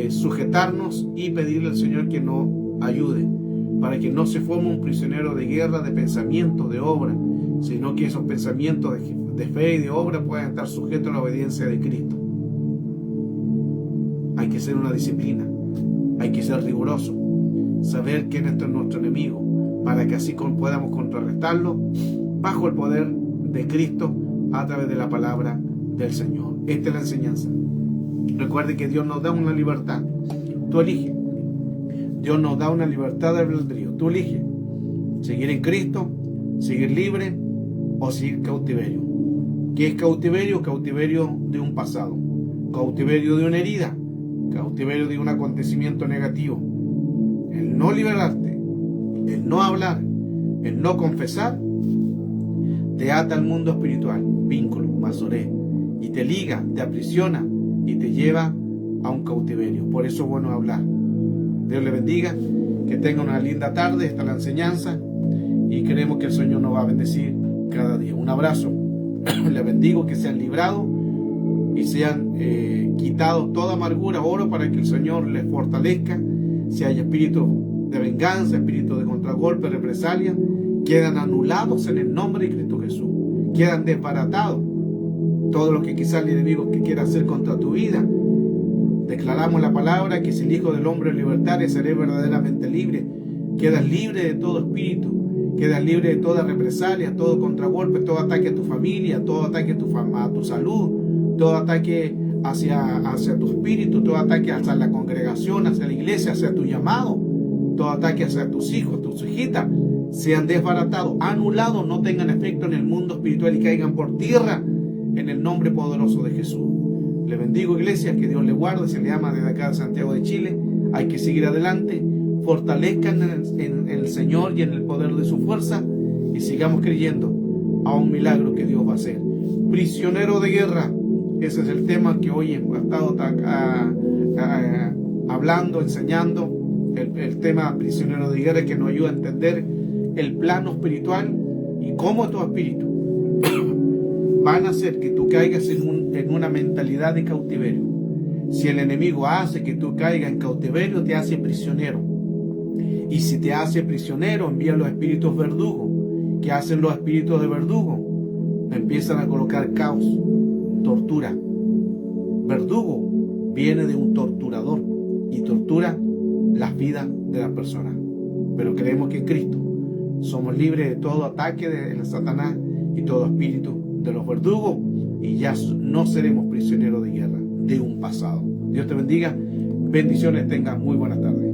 sujetarnos y pedirle al Señor que nos ayude, para que no se forme un prisionero de guerra, de pensamientos, de obra, sino que esos pensamientos de fe y de obra puedan estar sujetos a la obediencia de Cristo. Hay que ser una disciplina, hay que ser riguroso, saber quién es nuestro enemigo, para que así podamos contrarrestarlo bajo el poder de Cristo a través de la palabra del Señor. Esta es la enseñanza. Recuerde que Dios nos da una libertad. Tú eliges. Dios nos da una libertad de albedrío. Tú eliges seguir en Cristo, seguir libre o seguir cautiverio. ¿Qué es cautiverio? Cautiverio de un pasado, cautiverio de una herida, cautiverio de un acontecimiento negativo. El no liberarte, el no hablar, el no confesar, te ata al mundo espiritual, vínculo, masoré, y te liga, te aprisiona y te lleva a un cautiverio. Por eso es bueno hablar. Dios le bendiga, que tenga una linda tarde. Esta es la enseñanza y creemos que el Señor nos va a bendecir cada día. Un abrazo. Le bendigo, que sean librados y sean quitados toda amargura. Oro para que el Señor les fortalezca. Si hay espíritu de venganza, espíritu de contragolpe, represalia, quedan anulados en el nombre de Cristo Jesús. quedan desbaratados todo lo que quizás el enemigo que quiera hacer contra tu vida. Declaramos la palabra que si el Hijo del Hombre libertare, seré verdaderamente libre. Quedas libre de todo espíritu, quedas libre de toda represalia, todo contragolpe, todo ataque a tu familia, todo ataque a tu salud, todo ataque hacia tu espíritu, todo ataque hacia la congregación, hacia la iglesia, hacia tu llamado, todo ataque hacia tus hijos, tus hijitas, sean desbaratados, anulados, no tengan efecto en el mundo espiritual y caigan por tierra en el nombre poderoso de Jesús. Le bendigo, iglesia, que Dios le guarde, se le ama desde acá de Santiago de Chile. Hay que seguir adelante, fortalezcan en el Señor y en el poder de su fuerza y sigamos creyendo a un milagro que Dios va a hacer. Prisionero de guerra, ese es el tema que hoy hemos estado hablando, enseñando, el tema prisionero de guerra, que nos ayuda a entender el plano espiritual y cómo tu espíritu van a hacer que tú caigas en una mentalidad de cautiverio. Si el enemigo hace que tú caigas en cautiverio, te hace prisionero. Y si te hace prisionero, envía los espíritus verdugos. ¿Qué hacen los espíritus de verdugo? Empiezan a colocar caos, tortura. Verdugo viene de un torturador y tortura las vidas de las personas. Pero creemos que en Cristo somos libres de todo ataque de Satanás y todo espíritu de los verdugos, y ya no seremos prisioneros de guerra de un pasado. Dios te bendiga, bendiciones, tengan muy buenas tardes.